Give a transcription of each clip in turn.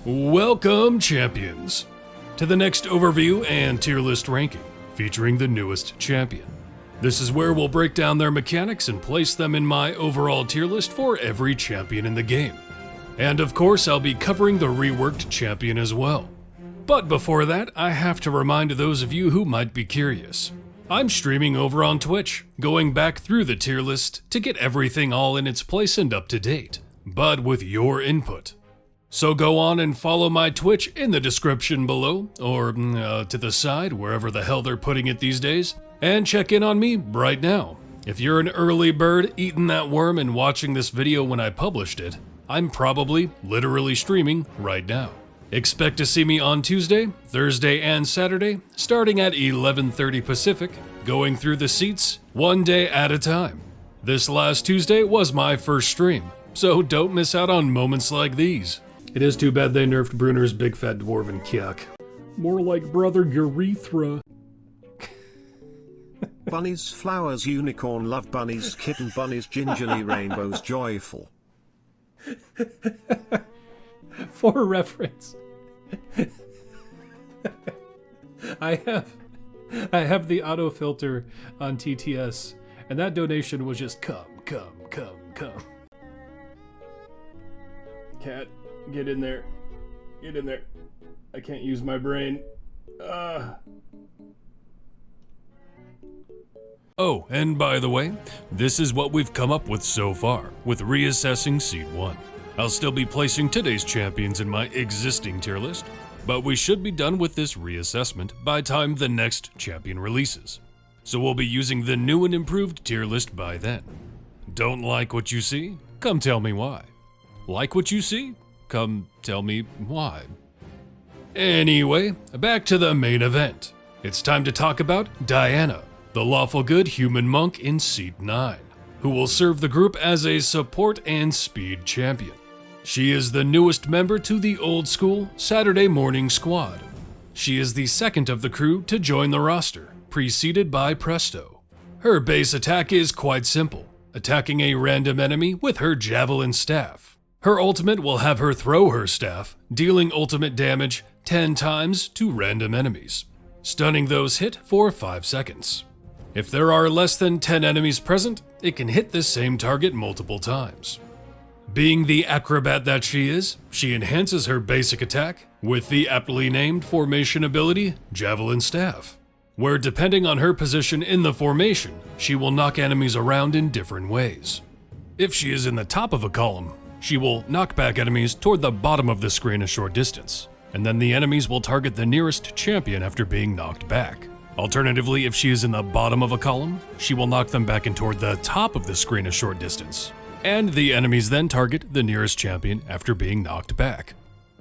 Welcome, champions, to the next overview and tier list ranking featuring the newest champion. This is where we'll break down their mechanics and place them in my overall tier list for every champion in the game. And of course, I'll be covering the reworked champion as well. But before that, I have to remind those of you who might be curious. I'm streaming over on Twitch, going back through the tier list to get everything all in its place and up to date, but with your input. So go on and follow my Twitch in the description below, or to the side, wherever the hell they're putting it these days, and check in on me right now. If you're an early bird eating that worm and watching this video when I published it, I'm probably literally streaming right now. Expect to see me on Tuesday, Thursday, and Saturday, starting at 11:30 Pacific, going through the seats one day at a time. This last Tuesday was my first stream, so don't miss out on moments like these. It is too bad they nerfed Bruner's big fat dwarven kyak. More like Brother Urethra. Bunnies, flowers, unicorn, love bunnies, kitten bunnies, gingerly rainbows, joyful. For reference, I have the auto filter on TTS, and that donation was just come. Cat, get in there. Get in there. I can't use my brain. Oh, and by the way, this is what we've come up with so far, with reassessing Seed 1. I'll still be placing today's champions in my existing tier list, but we should be done with this reassessment by time the next champion releases. So we'll be using the new and improved tier list by then. Don't like what you see? Come tell me why. Like what you see? Come tell me why. Anyway, back to the main event. It's time to talk about Diana, the lawful good human monk in Seed 9, who will serve the group as a support and speed champion. She is the newest member to the old school Saturday morning squad. She is the second of the crew to join the roster, preceded by Presto. Her base attack is quite simple, attacking a random enemy with her javelin staff. Her ultimate will have her throw her staff, dealing ultimate damage 10 times to random enemies, stunning those hit for 5 seconds. If there are less than 10 enemies present, it can hit the same target multiple times. Being the acrobat that she is, she enhances her basic attack with the aptly named formation ability, Javelin Staff, where depending on her position in the formation, she will knock enemies around in different ways. If she is in the top of a column, she will knock back enemies toward the bottom of the screen a short distance, and then the enemies will target the nearest champion after being knocked back. Alternatively, if she is in the bottom of a column, she will knock them back and toward the top of the screen a short distance, and the enemies then target the nearest champion after being knocked back.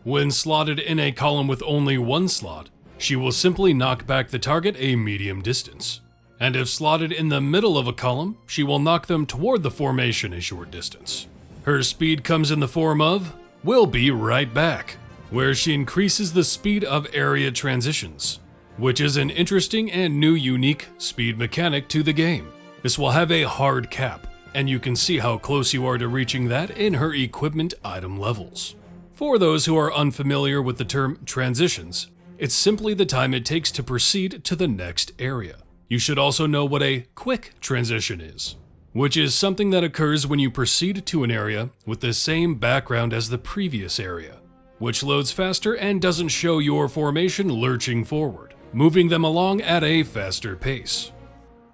When slotted in a column with only one slot, she will simply knock back the target a medium distance. And if slotted in the middle of a column, she will knock them toward the formation a short distance. Her speed comes in the form of, "We'll be right back," where she increases the speed of area transitions, which is an interesting and new unique speed mechanic to the game. This will have a hard cap, and you can see how close you are to reaching that in her equipment item levels. For those who are unfamiliar with the term transitions, it's simply the time it takes to proceed to the next area. You should also know what a quick transition is, which is something that occurs when you proceed to an area with the same background as the previous area, which loads faster and doesn't show your formation lurching forward, moving them along at a faster pace.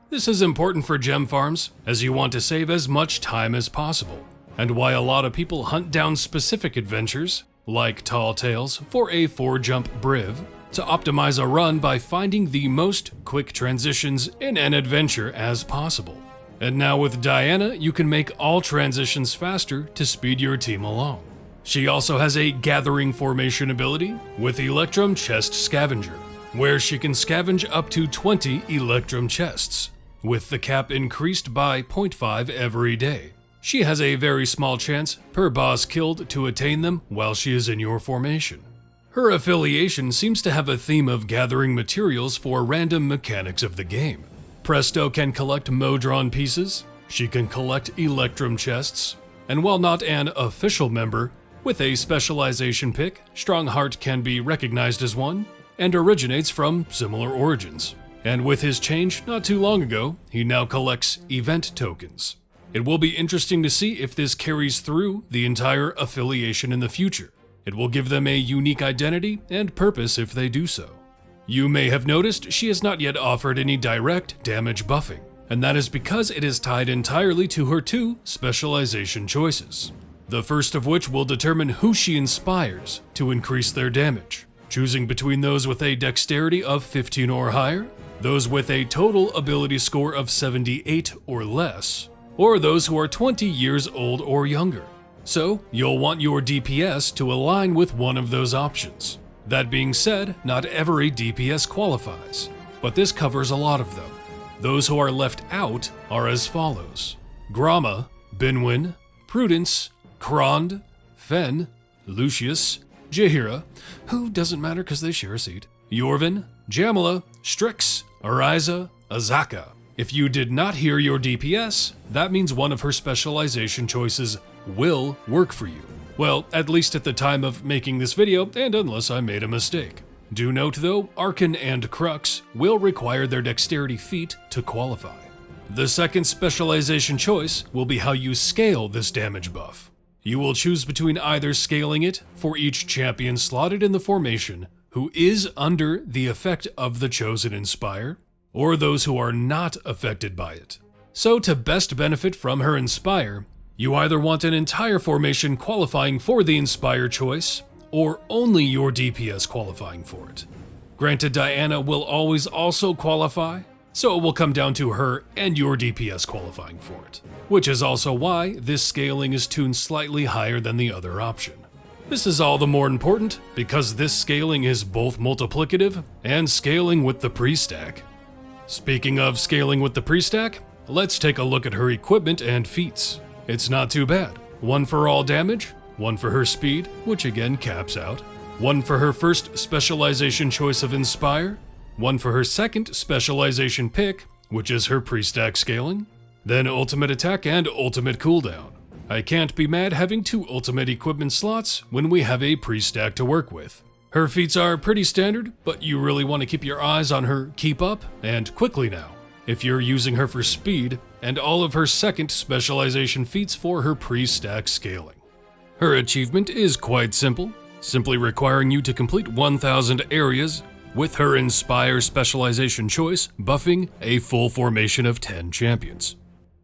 This is important for gem farms, as you want to save as much time as possible, and why a lot of people hunt down specific adventures, like Tall Tales, for a 4-jump Briv, to optimize a run by finding the most quick transitions in an adventure as possible. And now with Diana, you can make all transitions faster to speed your team along. She also has a gathering formation ability with Electrum Chest Scavenger, where she can scavenge up to 20 Electrum chests, with the cap increased by 0.5 every day. She has a very small chance per boss killed to attain them while she is in your formation. Her affiliation seems to have a theme of gathering materials for random mechanics of the game. Presto can collect Modron pieces, she can collect Electrum chests, and while not an official member, With a specialization pick, Strongheart can be recognized as one, and originates from similar origins. And with his change not too long ago, he now collects event tokens. It will be interesting to see if this carries through the entire affiliation in the future. It will give them a unique identity and purpose if they do so. You may have noticed she has not yet offered any direct damage buffing, and that is because it is tied entirely to her 2 specialization choices. The first of which will determine who she inspires to increase their damage, choosing between those with a dexterity of 15 or higher, those with a total ability score of 78 or less, or those who are 20 years old or younger. So, you'll want your DPS to align with one of those options. That being said, not every DPS qualifies, but this covers a lot of them. Those who are left out are as follows: Gromma, Binwin, Prudence, Krond, Fen, Lucius, Jaheira, who doesn't matter because they share a seat, Yorvin, Jamila, Strix, Ariza, Azaka. If you did not hear your DPS, that means one of her specialization choices will work for you. Well, at least at the time of making this video, and unless I made a mistake. Do note though, Arkan and Crux will require their dexterity feat to qualify. The second specialization choice will be how you scale this damage buff. You will choose between either scaling it for each champion slotted in the formation who is under the effect of the chosen Inspire, or those who are not affected by it. So to best benefit from her Inspire, you either want an entire formation qualifying for the Inspire choice, or only your DPS qualifying for it. Granted, Diana will always also qualify, so it will come down to her and your DPS qualifying for it, which is also why this scaling is tuned slightly higher than the other option. This is all the more important because this scaling is both multiplicative and scaling with the pre-stack. Speaking of scaling with the pre-stack, let's take a look at her equipment and feats. It's not too bad. One for all damage, one for her speed, which again caps out, one for her first specialization choice of Inspire, one for her second specialization pick, which is her pre-stack scaling, then ultimate attack and ultimate cooldown. I can't be mad having 2 ultimate equipment slots when we have a pre-stack to work with. Her feats are pretty standard, but you really want to keep your eyes on her keep up and quickly now, if you're using her for speed, and all of her second specialization feats for her pre-stack scaling. Her achievement is quite simple, simply requiring you to complete 1,000 areas with her Inspire specialization choice buffing a full formation of 10 champions.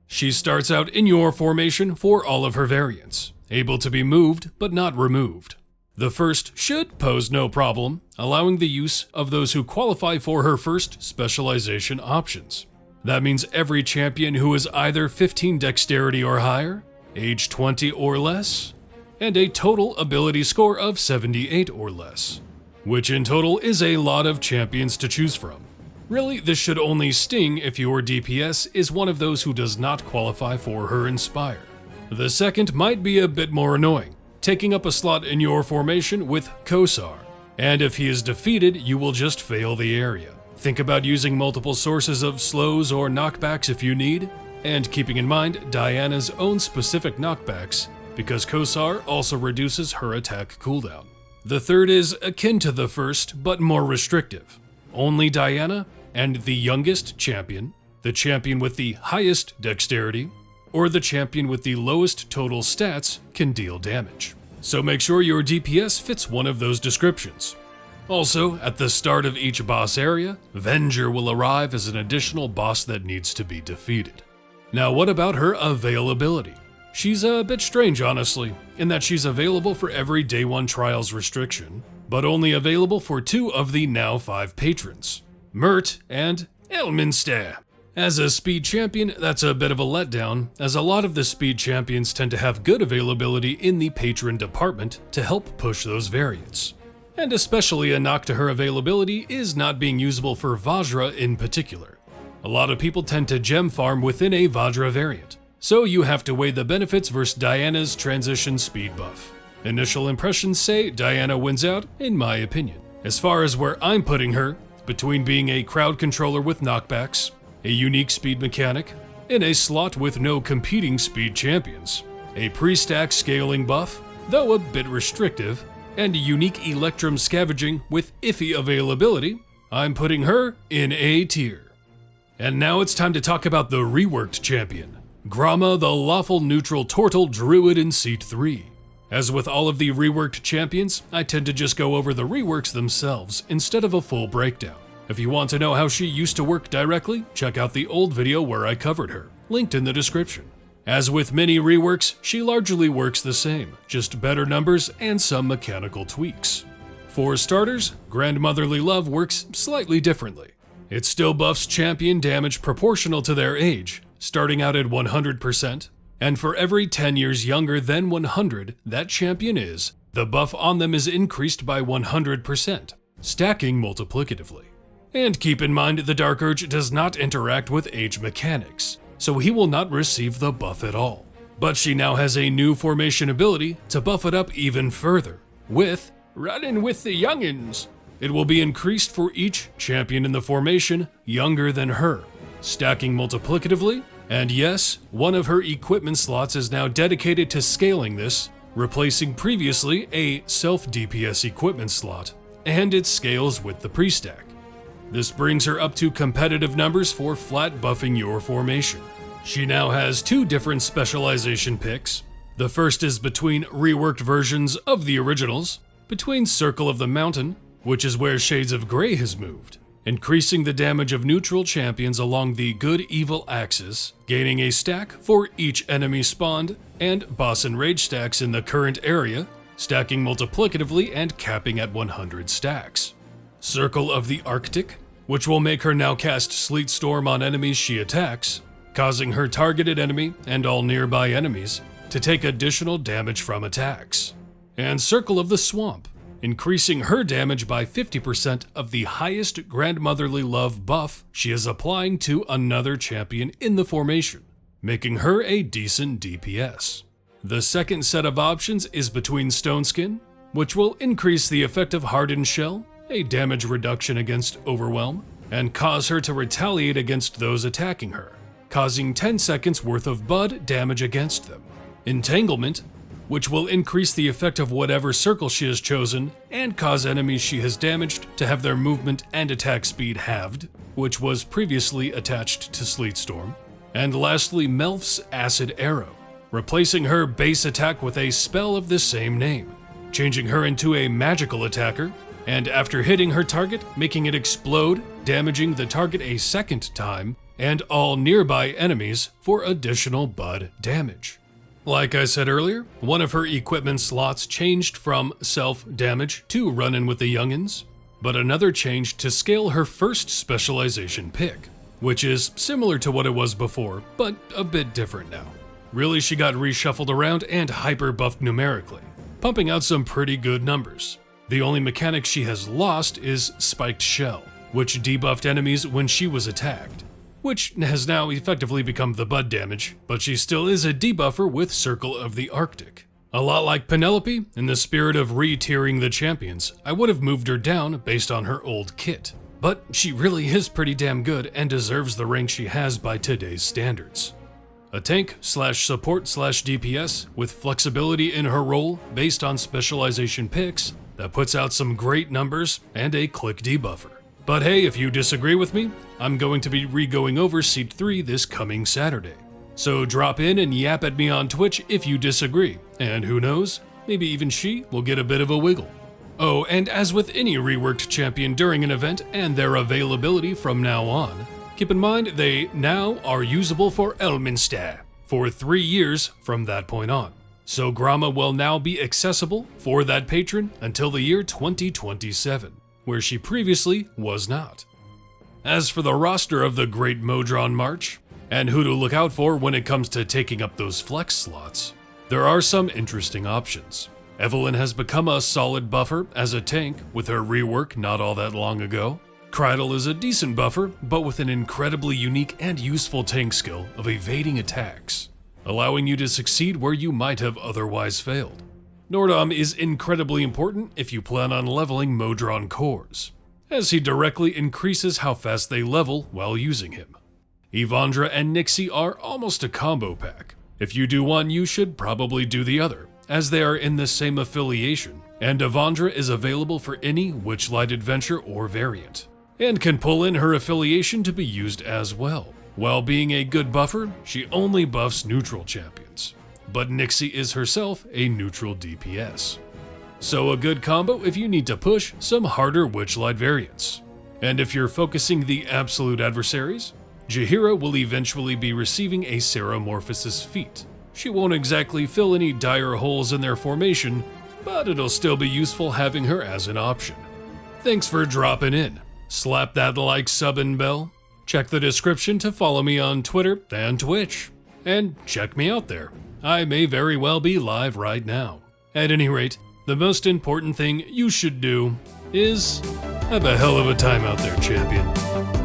She starts out in your formation for all of her variants, able to be moved but not removed. The first should pose no problem, allowing the use of those who qualify for her first specialization options. That means every champion who is either 15 dexterity or higher, age 20 or less, and a total ability score of 78 or less, which in total is a lot of champions to choose from. Really, this should only sting if your DPS is one of those who does not qualify for her Inspire. The second might be a bit more annoying, taking up a slot in your formation with Kosar, and if he is defeated, you will just fail the area. Think about using multiple sources of slows or knockbacks if you need, and keeping in mind Diana's own specific knockbacks, because Kosar also reduces her attack cooldown. The third is akin to the first, but more restrictive. Only Diana and the youngest champion, the champion with the highest dexterity, or the champion with the lowest total stats can deal damage. So make sure your DPS fits one of those descriptions. Also, at the start of each boss area, Venger will arrive as an additional boss that needs to be defeated. Now what about her availability? She's a bit strange honestly, in that she's available for every Day 1 Trials restriction, but only available for 2 of the now 5 patrons, Mert and Elminster. As a speed champion, that's a bit of a letdown, as a lot of the speed champions tend to have good availability in the patron department to help push those variants. And especially a knock to her availability is not being usable for Vajra in particular. A lot of people tend to gem farm within a Vajra variant, so you have to weigh the benefits versus Diana's transition speed buff. Initial impressions say Diana wins out, in my opinion. As far as where I'm putting her, between being a crowd controller with knockbacks, a unique speed mechanic, in a slot with no competing speed champions, a pre-stack scaling buff, though a bit restrictive, and unique Electrum scavenging with iffy availability, I'm putting her in A tier. And now it's time to talk about the reworked champion, Gromma the Lawful Neutral Turtle Druid in Seat 3. As with all of the reworked champions, I tend to just go over the reworks themselves instead of a full breakdown. If you want to know how she used to work directly, check out the old video where I covered her, linked in the description. As with many reworks, she largely works the same, just better numbers and some mechanical tweaks. For starters, Grandmotherly Love works slightly differently. It still buffs champion damage proportional to their age, starting out at 100%, and for every 10 years younger than 100 that champion is, the buff on them is increased by 100%, stacking multiplicatively. And keep in mind the Dark Urge does not interact with age mechanics, so he will not receive the buff at all. But she now has a new formation ability to buff it up even further, with Runnin' with the Youngins. It will be increased for each champion in the formation younger than her, stacking multiplicatively, and yes, one of her equipment slots is now dedicated to scaling this, replacing previously a self-DPS equipment slot, and it scales with the pre-stack. This brings her up to competitive numbers for flat buffing your formation. She now has 2 different specialization picks. The first is between reworked versions of the originals, between Circle of the Mountain, which is where Shades of Grey has moved, increasing the damage of neutral champions along the good-evil axis, gaining a stack for each enemy spawned, and boss and rage stacks in the current area, stacking multiplicatively and capping at 100 stacks. Circle of the Arctic, which will make her now cast Sleet Storm on enemies she attacks, causing her targeted enemy and all nearby enemies to take additional damage from attacks. And Circle of the Swamp, increasing her damage by 50% of the highest Grandmotherly Love buff she is applying to another champion in the formation, making her a decent DPS. The second set of options is between Stoneskin, which will increase the effect of Hardened Shell, a damage reduction against Overwhelm, and cause her to retaliate against those attacking her, causing 10 seconds worth of Bud damage against them. Entanglement, which will increase the effect of whatever circle she has chosen and cause enemies she has damaged to have their movement and attack speed halved, which was previously attached to Sleet Storm. And lastly, Melf's Acid Arrow, replacing her base attack with a spell of the same name, changing her into a magical attacker, and after hitting her target, making it explode, damaging the target a second time, and all nearby enemies for additional Bud damage. Like I said earlier, one of her equipment slots changed from self-damage to Runnin' with the Youngins, but another changed to scale her first specialization pick, which is similar to what it was before, but a bit different now. Really, she got reshuffled around and hyper-buffed numerically, pumping out some pretty good numbers. The only mechanic she has lost is Spiked Shell, which debuffed enemies when she was attacked, which has now effectively become the Bud damage, but she still is a debuffer with Circle of the Arctic. A lot like Penelope, in the spirit of re-tiering the champions, I would have moved her down based on her old kit. But she really is pretty damn good and deserves the rank she has by today's standards. A tank/support/DPS with flexibility in her role based on specialization picks that puts out some great numbers and a click debuffer. But hey, if you disagree with me, I'm going to be re-going over Seat 3 this coming Saturday. So drop in and yap at me on Twitch if you disagree, and who knows, maybe even she will get a bit of a wiggle. Oh, and as with any reworked champion during an event and their availability from now on, keep in mind they now are usable for Elminster for 3 years from that point on. So Gromma will now be accessible for that patron until the year 2027. Where she previously was not. As for the roster of the Great Modron March, and who to look out for when it comes to taking up those flex slots, there are some interesting options. Evelyn has become a solid buffer as a tank with her rework not all that long ago. Krydle is a decent buffer, but with an incredibly unique and useful tank skill of evading attacks, allowing you to succeed where you might have otherwise failed. Nordom is incredibly important if you plan on leveling Modron cores, as he directly increases how fast they level while using him. Yvondra and Nixie are almost a combo pack. If you do one, you should probably do the other, as they are in the same affiliation, and Devondra is available for any Witchlight adventure or variant, and can pull in her affiliation to be used as well. While being a good buffer, she only buffs neutral champions, but Nixie is herself a neutral DPS. So a good combo if you need to push some harder Witchlight variants. And if you're focusing the absolute adversaries, Jaheira will eventually be receiving a Ceramorphosis feat. She won't exactly fill any dire holes in their formation, but it'll still be useful having her as an option. Thanks for dropping in. Slap that like, sub, and bell. Check the description to follow me on Twitter and Twitch. And check me out there. I may very well be live right now. At any rate, the most important thing you should do is have a hell of a time out there, champion.